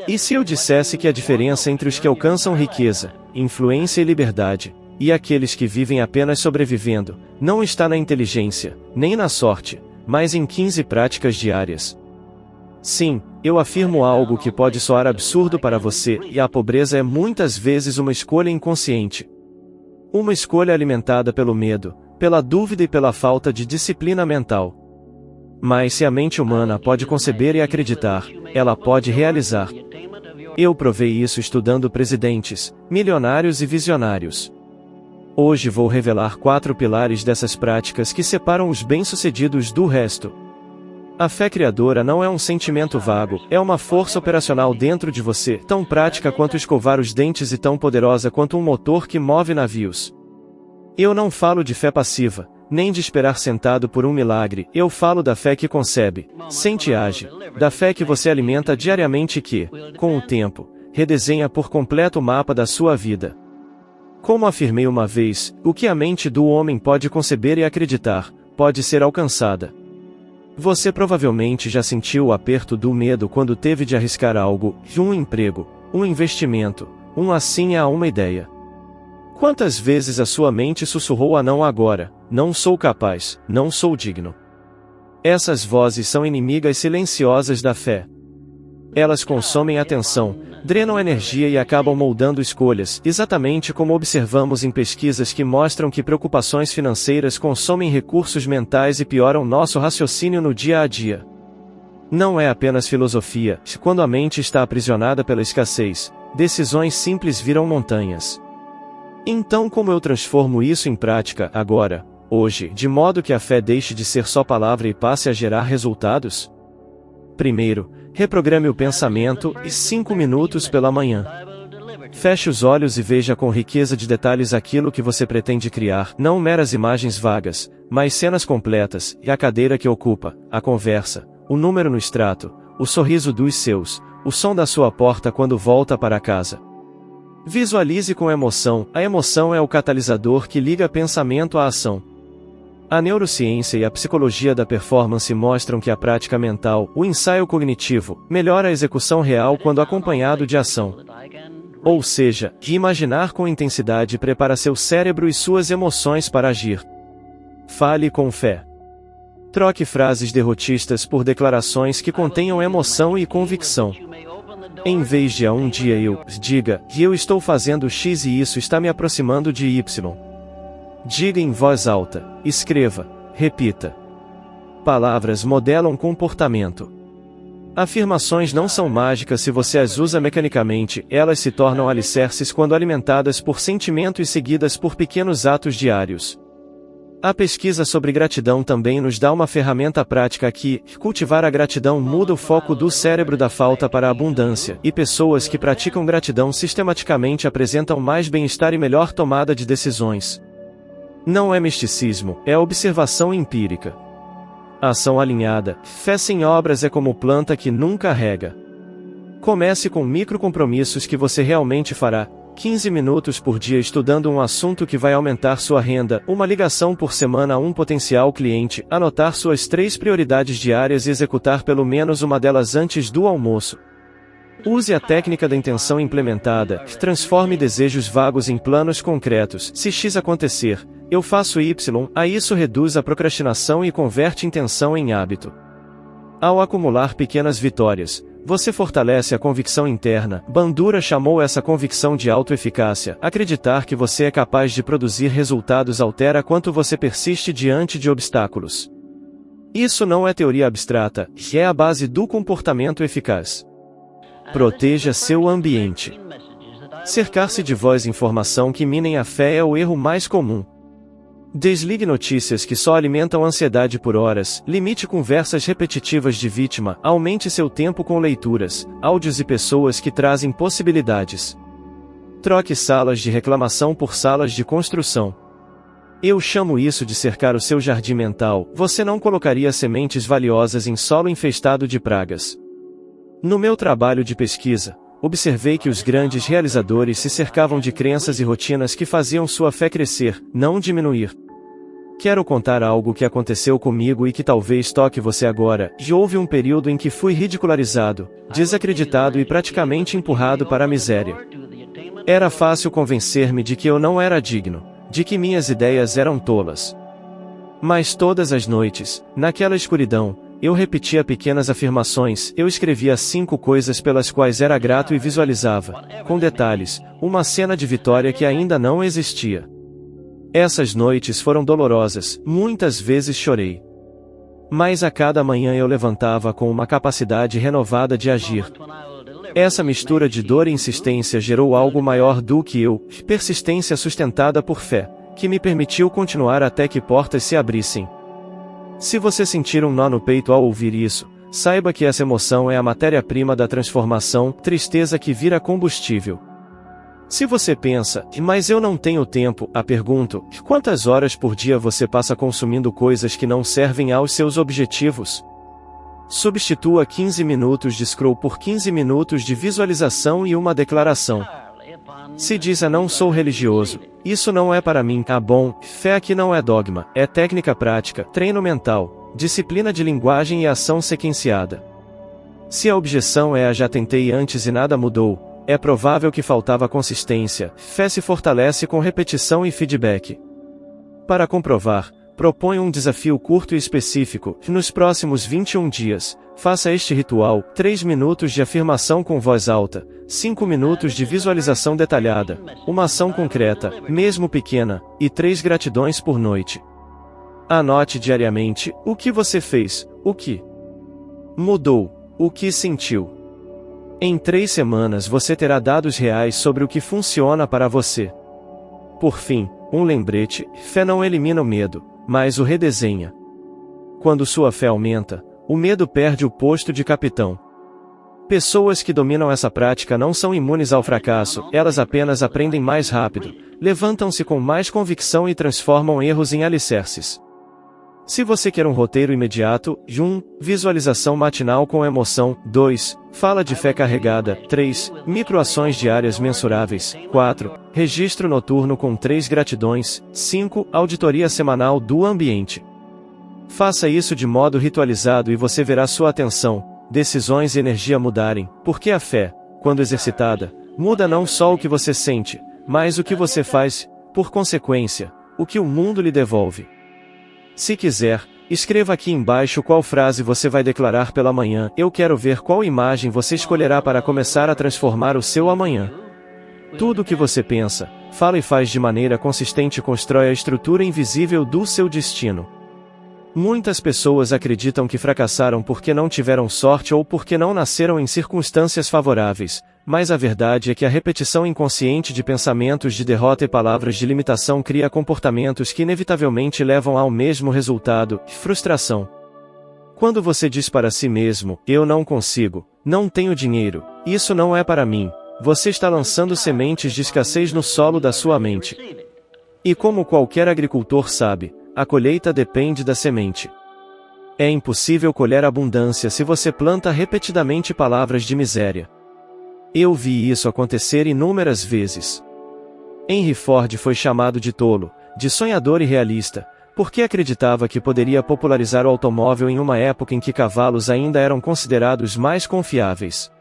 E se eu dissesse que a diferença entre os que alcançam riqueza, influência e liberdade, e aqueles que vivem apenas sobrevivendo, não está na inteligência, nem na sorte, mas em 15 práticas diárias? Sim, eu afirmo algo que pode soar absurdo para você, e a pobreza é muitas vezes uma escolha inconsciente. Uma escolha alimentada pelo medo, pela dúvida e pela falta de disciplina mental. Mas se a mente humana pode conceber e acreditar, ela pode realizar. Eu provei isso estudando presidentes, milionários e visionários. Hoje vou revelar 4 pilares dessas práticas que separam os bem-sucedidos do resto. A fé criadora não é um sentimento vago, é uma força operacional dentro de você, tão prática quanto escovar os dentes e tão poderosa quanto um motor que move navios. Eu não falo de fé passiva, nem de esperar sentado por um milagre, eu falo da fé que concebe, sente e age, da fé que você alimenta diariamente e que, com o tempo, redesenha por completo o mapa da sua vida. Como afirmei uma vez, o que a mente do homem pode conceber e acreditar, pode ser alcançada. Você provavelmente já sentiu o aperto do medo quando teve de arriscar algo, um emprego, um investimento, uma ideia. Quantas vezes a sua mente sussurrou a não agora, não sou capaz, não sou digno? Essas vozes são inimigas silenciosas da fé. Elas consomem atenção, drenam energia e acabam moldando escolhas, exatamente como observamos em pesquisas que mostram que preocupações financeiras consomem recursos mentais e pioram nosso raciocínio no dia a dia. Não é apenas filosofia, quando a mente está aprisionada pela escassez, decisões simples viram montanhas. Então como eu transformo isso em prática, agora, hoje, de modo que a fé deixe de ser só palavra e passe a gerar resultados? Primeiro, reprograme o pensamento, e 5 minutos pela manhã. Feche os olhos e veja com riqueza de detalhes aquilo que você pretende criar, não meras imagens vagas, mas cenas completas, e a cadeira que ocupa, a conversa, o número no extrato, o sorriso dos seus, o som da sua porta quando volta para casa. Visualize com emoção, a emoção é o catalisador que liga pensamento à ação. A neurociência e a psicologia da performance mostram que a prática mental, o ensaio cognitivo, melhora a execução real quando acompanhado de ação. Ou seja, imaginar com intensidade prepara seu cérebro e suas emoções para agir. Fale com fé. Troque frases derrotistas por declarações que contenham emoção e convicção. Em vez de um dia diga, que eu estou fazendo X e isso está me aproximando de Y. Diga em voz alta, escreva, repita. Palavras modelam comportamento. Afirmações não são mágicas se você as usa mecanicamente, elas se tornam alicerces quando alimentadas por sentimento e seguidas por pequenos atos diários. A pesquisa sobre gratidão também nos dá uma ferramenta prática que, cultivar a gratidão muda o foco do cérebro da falta para a abundância, e pessoas que praticam gratidão sistematicamente apresentam mais bem-estar e melhor tomada de decisões. Não é misticismo, é observação empírica. Ação alinhada, fé sem obras é como planta que nunca rega. Comece com microcompromissos que você realmente fará, 15 minutos por dia estudando um assunto que vai aumentar sua renda, uma ligação por semana a um potencial cliente, anotar suas 3 prioridades diárias e executar pelo menos uma delas antes do almoço. Use a técnica da intenção implementada, transforme desejos vagos em planos concretos. Se X acontecer, eu faço Y, a isso reduz a procrastinação e converte intenção em hábito. Ao acumular pequenas vitórias, você fortalece a convicção interna. Bandura chamou essa convicção de autoeficácia. Acreditar que você é capaz de produzir resultados altera quanto você persiste diante de obstáculos. Isso não é teoria abstrata, é a base do comportamento eficaz. Proteja seu ambiente. Cercar-se de voz e informação que minem a fé é o erro mais comum. Desligue notícias que só alimentam ansiedade por horas, limite conversas repetitivas de vítima, aumente seu tempo com leituras, áudios e pessoas que trazem possibilidades. Troque salas de reclamação por salas de construção. Eu chamo isso de cercar o seu jardim mental. Você não colocaria sementes valiosas em solo infestado de pragas. No meu trabalho de pesquisa, observei que os grandes realizadores se cercavam de crenças e rotinas que faziam sua fé crescer, não diminuir. Quero contar algo que aconteceu comigo e que talvez toque você agora. Houve um período em que fui ridicularizado, desacreditado e praticamente empurrado para a miséria. Era fácil convencer-me de que eu não era digno, de que minhas ideias eram tolas. Mas todas as noites, naquela escuridão, eu repetia pequenas afirmações, eu escrevia 5 coisas pelas quais era grato e visualizava, com detalhes, uma cena de vitória que ainda não existia. Essas noites foram dolorosas, muitas vezes chorei. Mas a cada manhã eu levantava com uma capacidade renovada de agir. Essa mistura de dor e insistência gerou algo maior do que eu, persistência sustentada por fé, que me permitiu continuar até que portas se abrissem. Se você sentir um nó no peito ao ouvir isso, saiba que essa emoção é a matéria-prima da transformação, tristeza que vira combustível. Se você pensa, mas eu não tenho tempo, pergunto, quantas horas por dia você passa consumindo coisas que não servem aos seus objetivos? Substitua 15 minutos de scroll por 15 minutos de visualização e uma declaração. Se diz não sou religioso, isso não é para mim, bom, fé aqui não é dogma, é técnica prática, treino mental, disciplina de linguagem e ação sequenciada. Se a objeção é já tentei antes e nada mudou, é provável que faltava consistência, fé se fortalece com repetição e feedback. Para comprovar, proponho um desafio curto e específico, nos próximos 21 dias, faça este ritual, 3 minutos de afirmação com voz alta, 5 minutos de visualização detalhada, uma ação concreta, mesmo pequena, e 3 gratidões por noite. Anote diariamente, o que você fez, o que mudou, o que sentiu. Em 3 semanas você terá dados reais sobre o que funciona para você. Por fim, um lembrete, fé não elimina o medo, mas o redesenha. Quando sua fé aumenta, o medo perde o posto de capitão. Pessoas que dominam essa prática não são imunes ao fracasso, elas apenas aprendem mais rápido, levantam-se com mais convicção e transformam erros em alicerces. Se você quer um roteiro imediato, 1. Visualização matinal com emoção, 2. Fala de fé carregada, 3. Microações diárias mensuráveis, 4. Registro noturno com 3 gratidões, 5. Auditoria semanal do ambiente. Faça isso de modo ritualizado e você verá sua atenção, decisões e energia mudarem, porque a fé, quando exercitada, muda não só o que você sente, mas o que você faz, por consequência, o que o mundo lhe devolve. Se quiser, escreva aqui embaixo qual frase você vai declarar pela manhã. Eu quero ver qual imagem você escolherá para começar a transformar o seu amanhã. Tudo o que você pensa, fala e faz de maneira consistente constrói a estrutura invisível do seu destino. Muitas pessoas acreditam que fracassaram porque não tiveram sorte ou porque não nasceram em circunstâncias favoráveis, mas a verdade é que a repetição inconsciente de pensamentos de derrota e palavras de limitação cria comportamentos que inevitavelmente levam ao mesmo resultado, frustração. Quando você diz para si mesmo, eu não consigo, não tenho dinheiro, isso não é para mim, você está lançando sementes de escassez no solo da sua mente. E como qualquer agricultor sabe, a colheita depende da semente. É impossível colher abundância se você planta repetidamente palavras de miséria. Eu vi isso acontecer inúmeras vezes. Henry Ford foi chamado de tolo, de sonhador irrealista, porque acreditava que poderia popularizar o automóvel em uma época em que cavalos ainda eram considerados mais confiáveis.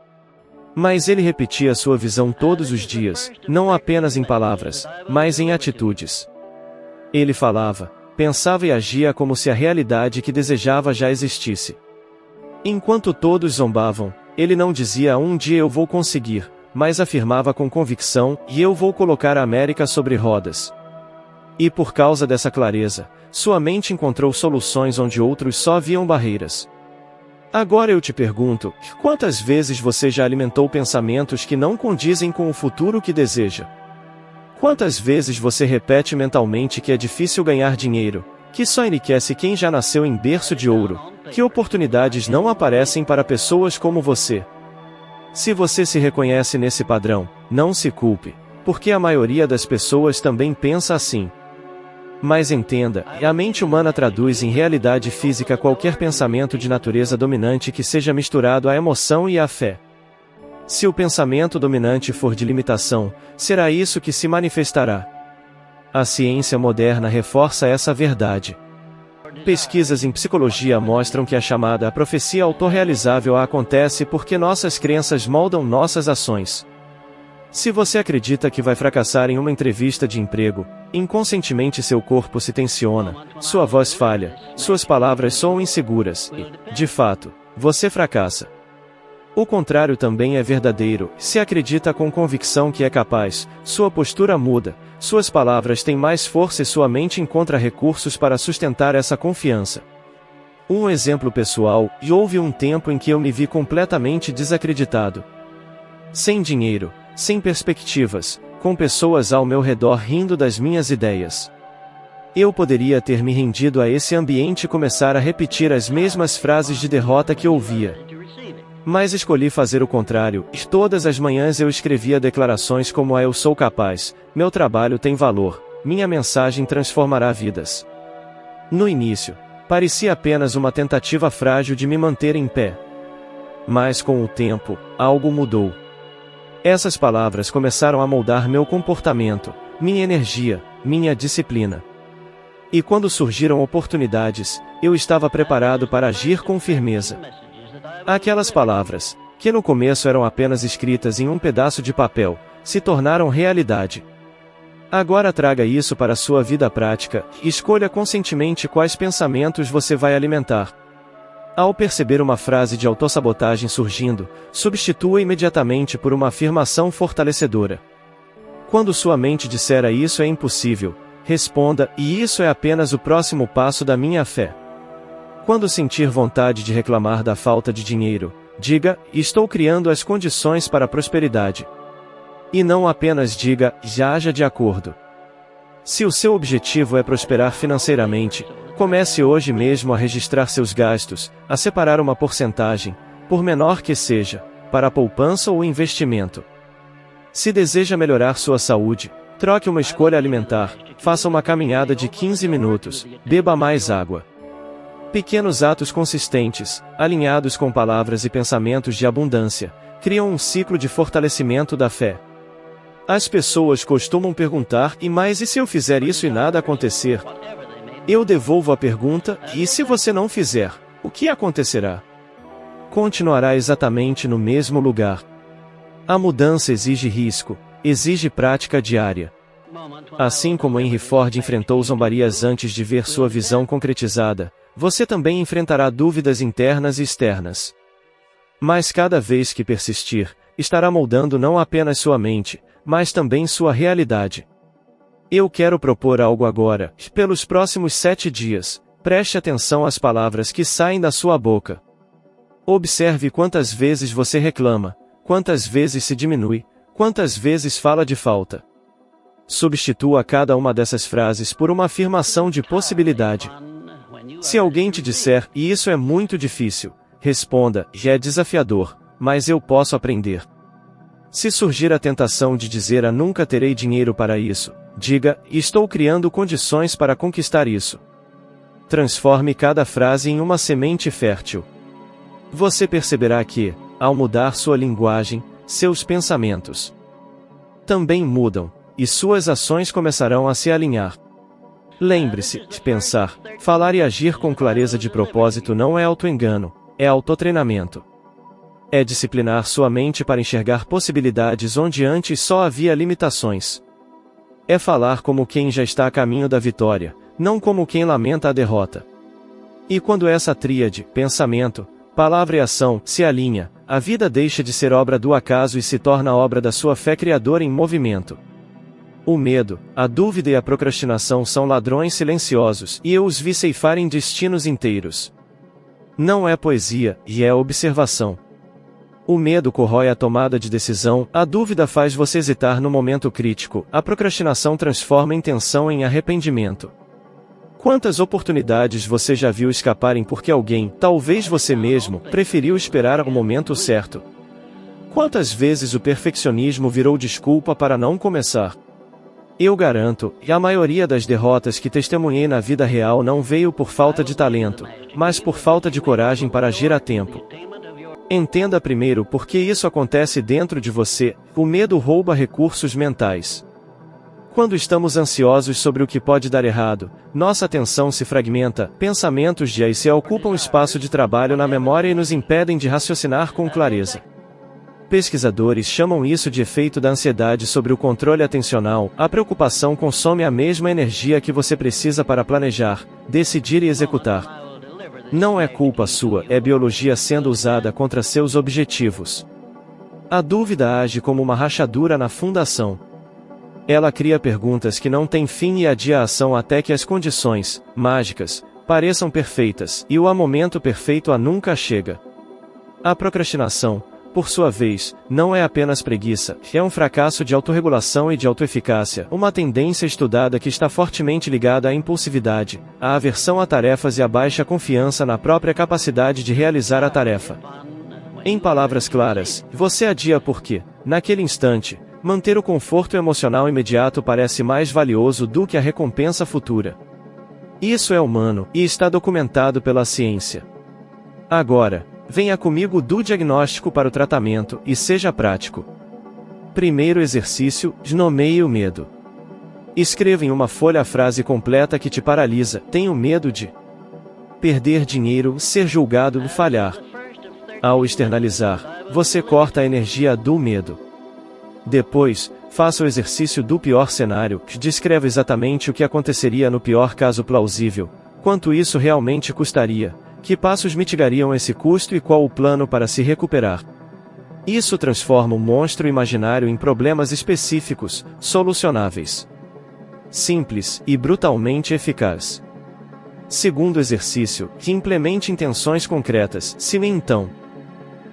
Mas ele repetia sua visão todos os dias, não apenas em palavras, mas em atitudes. Ele falava, pensava e agia como se a realidade que desejava já existisse. Enquanto todos zombavam, ele não dizia um dia eu vou conseguir, mas afirmava com convicção, e eu vou colocar a América sobre rodas. E por causa dessa clareza, sua mente encontrou soluções onde outros só viam barreiras. Agora eu te pergunto, quantas vezes você já alimentou pensamentos que não condizem com o futuro que deseja? Quantas vezes você repete mentalmente que é difícil ganhar dinheiro, que só enriquece quem já nasceu em berço de ouro, que oportunidades não aparecem para pessoas como você? Se você se reconhece nesse padrão, não se culpe, porque a maioria das pessoas também pensa assim. Mas entenda, a mente humana traduz em realidade física qualquer pensamento de natureza dominante que seja misturado à emoção e à fé. Se o pensamento dominante for de limitação, será isso que se manifestará. A ciência moderna reforça essa verdade. Pesquisas em psicologia mostram que a chamada profecia autorrealizável acontece porque nossas crenças moldam nossas ações. Se você acredita que vai fracassar em uma entrevista de emprego, inconscientemente seu corpo se tensiona, sua voz falha, suas palavras soam inseguras e, de fato, você fracassa. O contrário também é verdadeiro. Se acredita com convicção que é capaz, sua postura muda, suas palavras têm mais força e sua mente encontra recursos para sustentar essa confiança. Um exemplo pessoal: houve um tempo em que eu me vi completamente desacreditado. Sem dinheiro, sem perspectivas, com pessoas ao meu redor rindo das minhas ideias. Eu poderia ter me rendido a esse ambiente e começar a repetir as mesmas frases de derrota que ouvia. Mas escolhi fazer o contrário, e todas as manhãs eu escrevia declarações como a "eu sou capaz", "meu trabalho tem valor", "minha mensagem transformará vidas". No início, parecia apenas uma tentativa frágil de me manter em pé. Mas com o tempo, algo mudou. Essas palavras começaram a moldar meu comportamento, minha energia, minha disciplina. E quando surgiram oportunidades, eu estava preparado para agir com firmeza. Aquelas palavras, que no começo eram apenas escritas em um pedaço de papel, se tornaram realidade. Agora traga isso para a sua vida prática, e escolha conscientemente quais pensamentos você vai alimentar. Ao perceber uma frase de autossabotagem surgindo, substitua imediatamente por uma afirmação fortalecedora. Quando sua mente disser "isso é impossível", responda "e isso é apenas o próximo passo da minha fé". Quando sentir vontade de reclamar da falta de dinheiro, diga "estou criando as condições para a prosperidade". E não apenas diga "já haja de acordo". Se o seu objetivo é prosperar financeiramente, comece hoje mesmo a registrar seus gastos, a separar uma porcentagem, por menor que seja, para a poupança ou investimento. Se deseja melhorar sua saúde, troque uma escolha alimentar, faça uma caminhada de 15 minutos, beba mais água. Pequenos atos consistentes, alinhados com palavras e pensamentos de abundância, criam um ciclo de fortalecimento da fé. As pessoas costumam perguntar e se eu fizer isso e nada acontecer? Eu devolvo a pergunta: e se você não fizer, o que acontecerá? Continuará exatamente no mesmo lugar. A mudança exige risco, exige prática diária. Assim como Henry Ford enfrentou zombarias antes de ver sua visão concretizada, você também enfrentará dúvidas internas e externas. Mas cada vez que persistir, estará moldando não apenas sua mente, mas também sua realidade. Eu quero propor algo agora. Pelos próximos 7 dias, preste atenção às palavras que saem da sua boca. Observe quantas vezes você reclama, quantas vezes se diminui, quantas vezes fala de falta. Substitua cada uma dessas frases por uma afirmação de possibilidade. Se alguém te disser "e isso é muito difícil", responda "já é desafiador, mas eu posso aprender". Se surgir a tentação de dizer "nunca terei dinheiro para isso", diga "estou criando condições para conquistar isso". Transforme cada frase em uma semente fértil. Você perceberá que, ao mudar sua linguagem, seus pensamentos também mudam, e suas ações começarão a se alinhar. Lembre-se, pensar, falar e agir com clareza de propósito não é autoengano, é autotreinamento. É disciplinar sua mente para enxergar possibilidades onde antes só havia limitações. É falar como quem já está a caminho da vitória, não como quem lamenta a derrota. E quando essa tríade, pensamento, palavra e ação, se alinha, a vida deixa de ser obra do acaso e se torna obra da sua fé criadora em movimento. O medo, a dúvida e a procrastinação são ladrões silenciosos, e eu os vi ceifarem destinos inteiros. Não é poesia, e é observação. O medo corrói a tomada de decisão, a dúvida faz você hesitar no momento crítico, a procrastinação transforma a intenção em arrependimento. Quantas oportunidades você já viu escaparem porque alguém, talvez você mesmo, preferiu esperar o momento certo? Quantas vezes o perfeccionismo virou desculpa para não começar? Eu garanto, e a maioria das derrotas que testemunhei na vida real não veio por falta de talento, mas por falta de coragem para agir a tempo. Entenda primeiro por que isso acontece dentro de você: o medo rouba recursos mentais. Quando estamos ansiosos sobre o que pode dar errado, nossa atenção se fragmenta, pensamentos de se ocupam espaço de trabalho na memória e nos impedem de raciocinar com clareza. Pesquisadores chamam isso de efeito da ansiedade sobre o controle atencional. A preocupação consome a mesma energia que você precisa para planejar, decidir e executar. Não é culpa sua, é biologia sendo usada contra seus objetivos. A dúvida age como uma rachadura na fundação. Ela cria perguntas que não têm fim e adia a ação até que as condições, mágicas, pareçam perfeitas, e o momento perfeito nunca chega. A procrastinação, por sua vez, não é apenas preguiça, é um fracasso de autorregulação e de autoeficácia, uma tendência estudada que está fortemente ligada à impulsividade, à aversão a tarefas e à baixa confiança na própria capacidade de realizar a tarefa. Em palavras claras, você adia porque, naquele instante, manter o conforto emocional imediato parece mais valioso do que a recompensa futura. Isso é humano, e está documentado pela ciência. Agora, venha comigo do diagnóstico para o tratamento, e seja prático. Primeiro exercício, nomeie o medo. Escreva em uma folha a frase completa que te paralisa: tenho medo de perder dinheiro, ser julgado e falhar. Ao externalizar, você corta a energia do medo. Depois, faça o exercício do pior cenário, que descreve exatamente o que aconteceria no pior caso plausível, quanto isso realmente custaria, que passos mitigariam esse custo e qual o plano para se recuperar. Isso transforma o monstro imaginário em problemas específicos, solucionáveis. Simples e brutalmente eficaz. Segundo exercício, que implemente intenções concretas. Se então,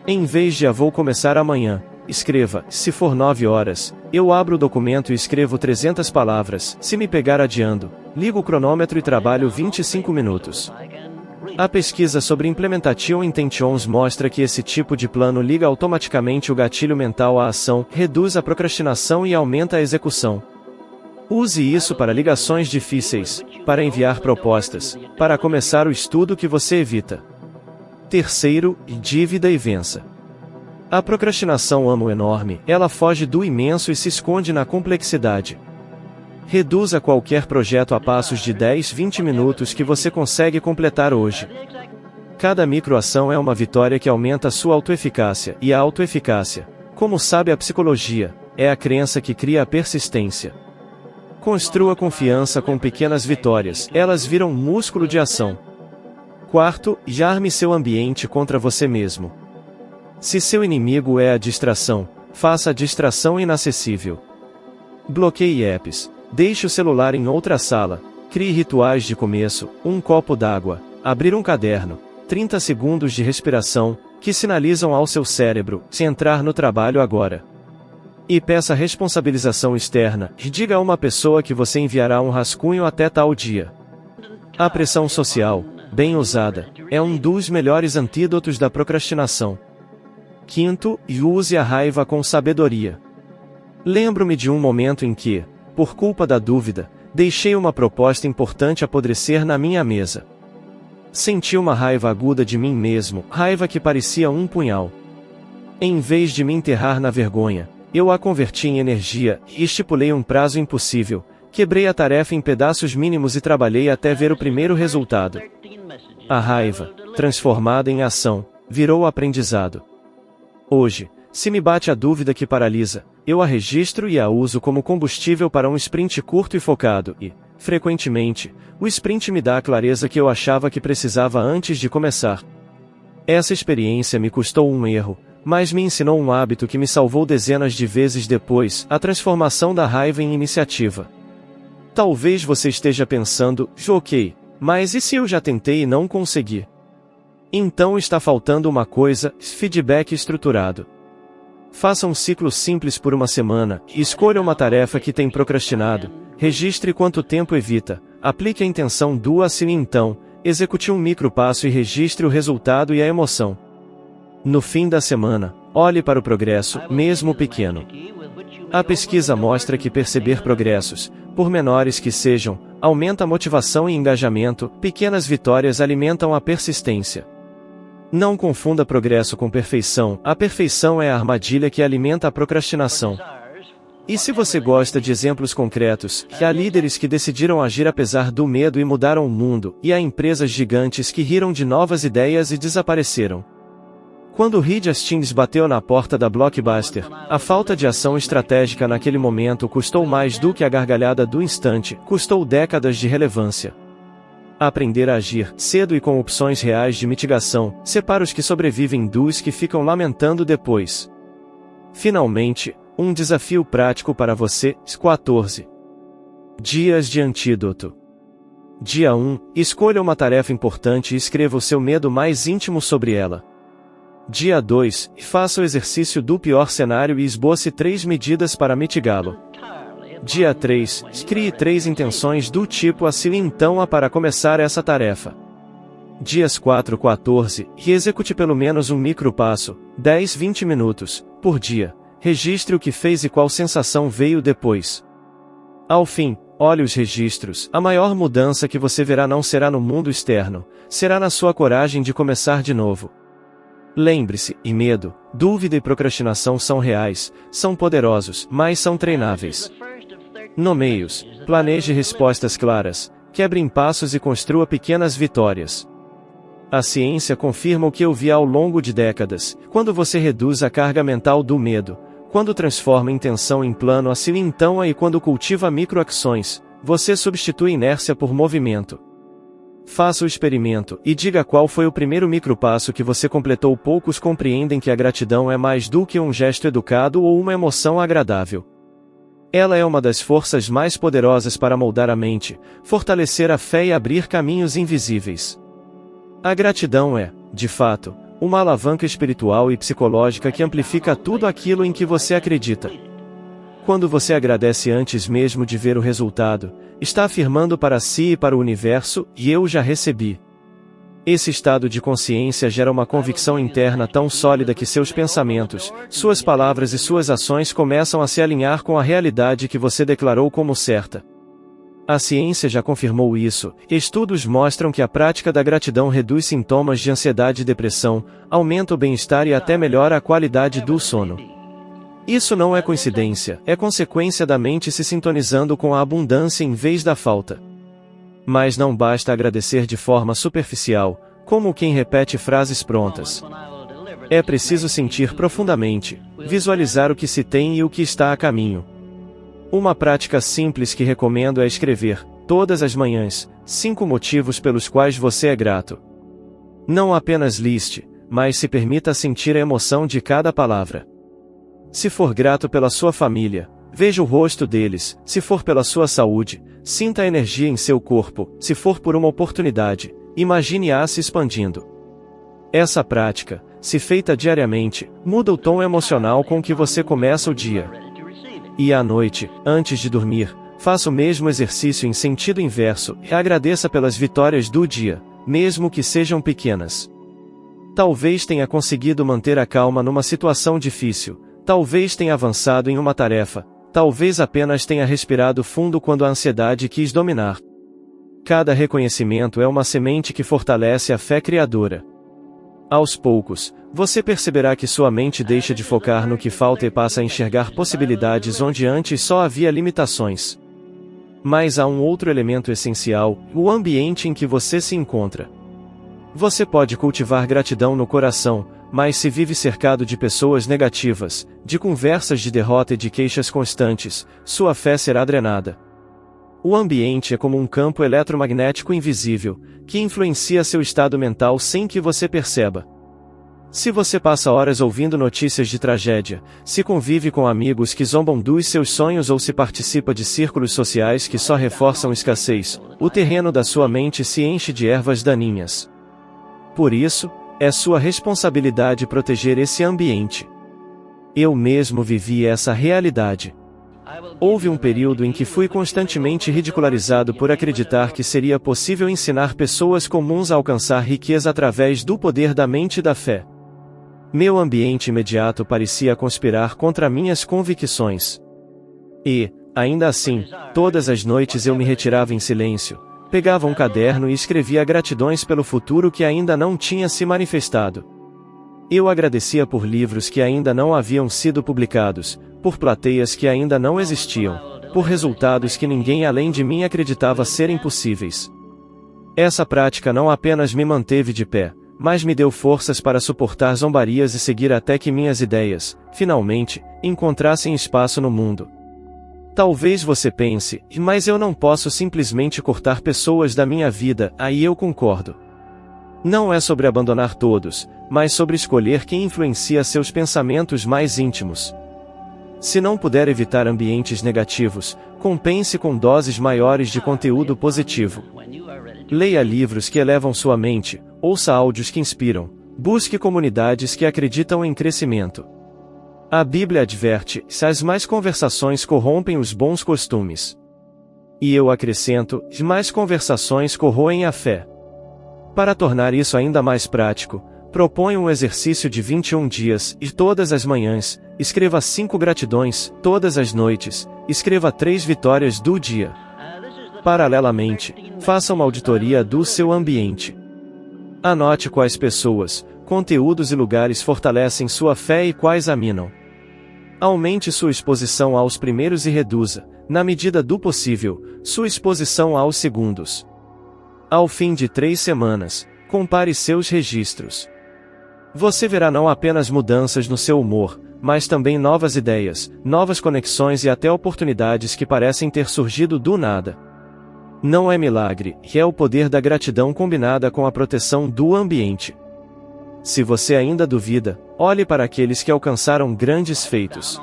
em vez de vou começar amanhã, escreva: se for 9 horas, eu abro o documento e escrevo 300 palavras. Se me pegar adiando, ligo o cronômetro e trabalho 25 minutos. A pesquisa sobre Implementation Intentions mostra que esse tipo de plano liga automaticamente o gatilho mental à ação, reduz a procrastinação e aumenta a execução. Use isso para ligações difíceis, para enviar propostas, para começar o estudo que você evita. Terceiro, dívida e vença. A procrastinação ama o enorme, ela foge do imenso e se esconde na complexidade. Reduza qualquer projeto a passos de 10-20 minutos que você consegue completar hoje. Cada microação é uma vitória que aumenta sua autoeficácia, e a autoeficácia, como sabe a psicologia, é a crença que cria a persistência. Construa confiança com pequenas vitórias, elas viram músculo de ação. Quarto, arme seu ambiente contra você mesmo. Se seu inimigo é a distração, faça a distração inacessível. Bloqueie apps, deixe o celular em outra sala, crie rituais de começo, um copo d'água, abrir um caderno, 30 segundos de respiração, que sinalizam ao seu cérebro, se entrar no trabalho agora. E peça responsabilização externa, e diga a uma pessoa que você enviará um rascunho até tal dia. A pressão social, bem usada, é um dos melhores antídotos da procrastinação. Quinto, use a raiva com sabedoria. Lembro-me de um momento em que, por culpa da dúvida, deixei uma proposta importante apodrecer na minha mesa. Senti uma raiva aguda de mim mesmo, raiva que parecia um punhal. Em vez de me enterrar na vergonha, eu a converti em energia, e estipulei um prazo impossível, quebrei a tarefa em pedaços mínimos e trabalhei até ver o primeiro resultado. A raiva, transformada em ação, virou aprendizado. Hoje, se me bate a dúvida que paralisa, eu a registro e a uso como combustível para um sprint curto e focado e, frequentemente, o sprint me dá a clareza que eu achava que precisava antes de começar. Essa experiência me custou um erro, mas me ensinou um hábito que me salvou dezenas de vezes depois, a transformação da raiva em iniciativa. Talvez você esteja pensando, ok, mas e se eu já tentei e não consegui? Então está faltando uma coisa: feedback estruturado. Faça um ciclo simples por uma semana, escolha uma tarefa que tem procrastinado, registre quanto tempo evita, aplique a intenção do assim então, execute um micropasso e registre o resultado e a emoção. No fim da semana, olhe para o progresso, mesmo pequeno. A pesquisa mostra que perceber progressos, por menores que sejam, aumenta a motivação e engajamento, pequenas vitórias alimentam a persistência. Não confunda progresso com perfeição, a perfeição é a armadilha que alimenta a procrastinação. E se você gosta de exemplos concretos, há líderes que decidiram agir apesar do medo e mudaram o mundo, e há empresas gigantes que riram de novas ideias e desapareceram. Quando Reed Hastings bateu na porta da Blockbuster, a falta de ação estratégica naquele momento custou mais do que a gargalhada do instante, custou décadas de relevância. Aprender a agir, cedo e com opções reais de mitigação, separa os que sobrevivem dos que ficam lamentando depois. Finalmente, um desafio prático para você, 14 dias de antídoto. Dia 1, escolha uma tarefa importante e escreva o seu medo mais íntimo sobre ela. Dia 2, faça o exercício do pior cenário e esboce 3 medidas para mitigá-lo. Dia 3, crie 3 intenções do tipo assim então para começar essa tarefa. Dias 4 a 14, e execute pelo menos um micropasso, 10-20 minutos, por dia. Registre o que fez e qual sensação veio depois. Ao fim, olhe os registros. A maior mudança que você verá não será no mundo externo, será na sua coragem de começar de novo. Lembre-se, e medo, dúvida e procrastinação são reais, são poderosos, mas são treináveis. Nomeie-os, planeje respostas claras, quebre em passos e construa pequenas vitórias. A ciência confirma o que eu vi ao longo de décadas: quando você reduz a carga mental do medo, quando transforma intenção em plano assim então e quando cultiva microações, você substitui inércia por movimento. Faça o experimento, e diga qual foi o primeiro micropasso que você completou. Poucos compreendem que a gratidão é mais do que um gesto educado ou uma emoção agradável. Ela é uma das forças mais poderosas para moldar a mente, fortalecer a fé e abrir caminhos invisíveis. A gratidão é, de fato, uma alavanca espiritual e psicológica que amplifica tudo aquilo em que você acredita. Quando você agradece antes mesmo de ver o resultado, está afirmando para si e para o universo: e eu já recebi. Esse estado de consciência gera uma convicção interna tão sólida que seus pensamentos, suas palavras e suas ações começam a se alinhar com a realidade que você declarou como certa. A ciência já confirmou isso. Estudos mostram que a prática da gratidão reduz sintomas de ansiedade e depressão, aumenta o bem-estar e até melhora a qualidade do sono. Isso não é coincidência, é consequência da mente se sintonizando com a abundância em vez da falta. Mas não basta agradecer de forma superficial, como quem repete frases prontas. É preciso sentir profundamente, visualizar o que se tem e o que está a caminho. Uma prática simples que recomendo é escrever, todas as manhãs, 5 motivos pelos quais você é grato. Não apenas liste, mas se permita sentir a emoção de cada palavra. Se for grato pela sua família, veja o rosto deles. Se for pela sua saúde, sinta a energia em seu corpo. Se for por uma oportunidade, imagine-a se expandindo. Essa prática, se feita diariamente, muda o tom emocional com que você começa o dia. E à noite, antes de dormir, faça o mesmo exercício em sentido inverso e agradeça pelas vitórias do dia, mesmo que sejam pequenas. Talvez tenha conseguido manter a calma numa situação difícil, talvez tenha avançado em uma tarefa, talvez apenas tenha respirado fundo quando a ansiedade quis dominar. Cada reconhecimento é uma semente que fortalece a fé criadora. Aos poucos, você perceberá que sua mente deixa de focar no que falta e passa a enxergar possibilidades onde antes só havia limitações. Mas há um outro elemento essencial: o ambiente em que você se encontra. Você pode cultivar gratidão no coração, mas se vive cercado de pessoas negativas, de conversas de derrota e de queixas constantes, sua fé será drenada. O ambiente é como um campo eletromagnético invisível, que influencia seu estado mental sem que você perceba. Se você passa horas ouvindo notícias de tragédia, se convive com amigos que zombam dos seus sonhos ou se participa de círculos sociais que só reforçam escassez, o terreno da sua mente se enche de ervas daninhas. Por isso, é sua responsabilidade proteger esse ambiente. Eu mesmo vivi essa realidade. Houve um período em que fui constantemente ridicularizado por acreditar que seria possível ensinar pessoas comuns a alcançar riqueza através do poder da mente e da fé. Meu ambiente imediato parecia conspirar contra minhas convicções. E, ainda assim, todas as noites eu me retirava em silêncio, pegava um caderno e escrevia gratidões pelo futuro que ainda não tinha se manifestado. Eu agradecia por livros que ainda não haviam sido publicados, por plateias que ainda não existiam, por resultados que ninguém além de mim acreditava serem possíveis. Essa prática não apenas me manteve de pé, mas me deu forças para suportar zombarias e seguir até que minhas ideias, finalmente, encontrassem espaço no mundo. Talvez você pense, mas eu não posso simplesmente cortar pessoas da minha vida, aí eu concordo. Não é sobre abandonar todos, mas sobre escolher quem influencia seus pensamentos mais íntimos. Se não puder evitar ambientes negativos, compense com doses maiores de conteúdo positivo. Leia livros que elevam sua mente, ouça áudios que inspiram, busque comunidades que acreditam em crescimento. A Bíblia adverte: as más conversações corrompem os bons costumes. E eu acrescento: as más conversações corroem a fé. Para tornar isso ainda mais prático, proponho um exercício de 21 dias, e todas as manhãs, escreva 5 gratidões, todas as noites, escreva 3 vitórias do dia. Paralelamente, faça uma auditoria do seu ambiente. Anote quais pessoas, conteúdos e lugares fortalecem sua fé e quais a minam. Aumente sua exposição aos primeiros e reduza, na medida do possível, sua exposição aos segundos. Ao fim de 3 semanas, compare seus registros. Você verá não apenas mudanças no seu humor, mas também novas ideias, novas conexões e até oportunidades que parecem ter surgido do nada. Não é milagre, é o poder da gratidão combinada com a proteção do ambiente. Se você ainda duvida, olhe para aqueles que alcançaram grandes feitos.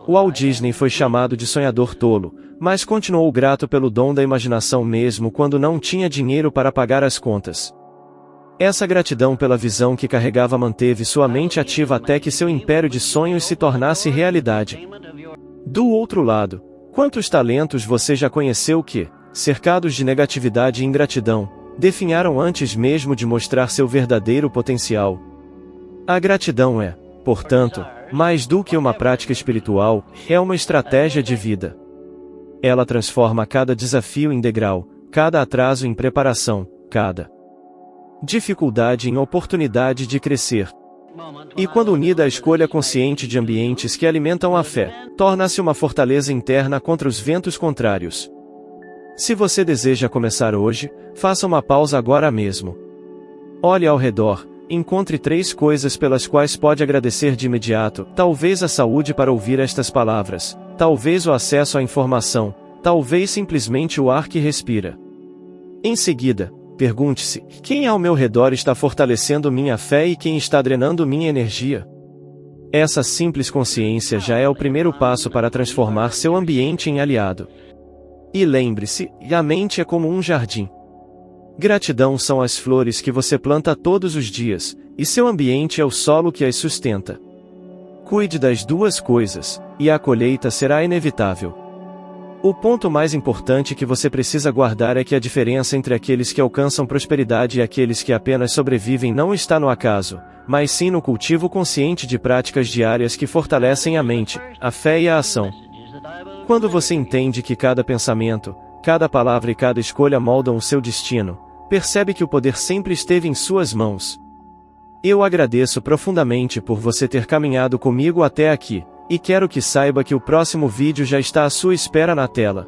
Walt Disney foi chamado de sonhador tolo, mas continuou grato pelo dom da imaginação mesmo quando não tinha dinheiro para pagar as contas. Essa gratidão pela visão que carregava manteve sua mente ativa até que seu império de sonhos se tornasse realidade. Do outro lado, quantos talentos você já conheceu que, cercados de negatividade e ingratidão, definharam antes mesmo de mostrar seu verdadeiro potencial? A gratidão é, portanto, mais do que uma prática espiritual, é uma estratégia de vida. Ela transforma cada desafio em degrau, cada atraso em preparação, cada dificuldade em oportunidade de crescer. E quando unida à escolha consciente de ambientes que alimentam a fé, torna-se uma fortaleza interna contra os ventos contrários. Se você deseja começar hoje, faça uma pausa agora mesmo. Olhe ao redor, encontre 3 coisas pelas quais pode agradecer de imediato, talvez a saúde para ouvir estas palavras, talvez o acesso à informação, talvez simplesmente o ar que respira. Em seguida, pergunte-se: quem ao meu redor está fortalecendo minha fé e quem está drenando minha energia? Essa simples consciência já é o primeiro passo para transformar seu ambiente em aliado. E lembre-se, a mente é como um jardim. Gratidão são as flores que você planta todos os dias, e seu ambiente é o solo que as sustenta. Cuide das 2 coisas, e a colheita será inevitável. O ponto mais importante que você precisa guardar é que a diferença entre aqueles que alcançam prosperidade e aqueles que apenas sobrevivem não está no acaso, mas sim no cultivo consciente de práticas diárias que fortalecem a mente, a fé e a ação. Quando você entende que cada pensamento, cada palavra e cada escolha moldam o seu destino, percebe que o poder sempre esteve em suas mãos. Eu agradeço profundamente por você ter caminhado comigo até aqui, e quero que saiba que o próximo vídeo já está à sua espera na tela.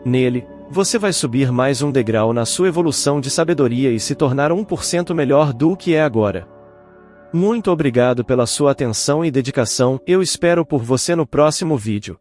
Nele, você vai subir mais um degrau na sua evolução de sabedoria e se tornar 1% melhor do que é agora. Muito obrigado pela sua atenção e dedicação, eu espero por você no próximo vídeo.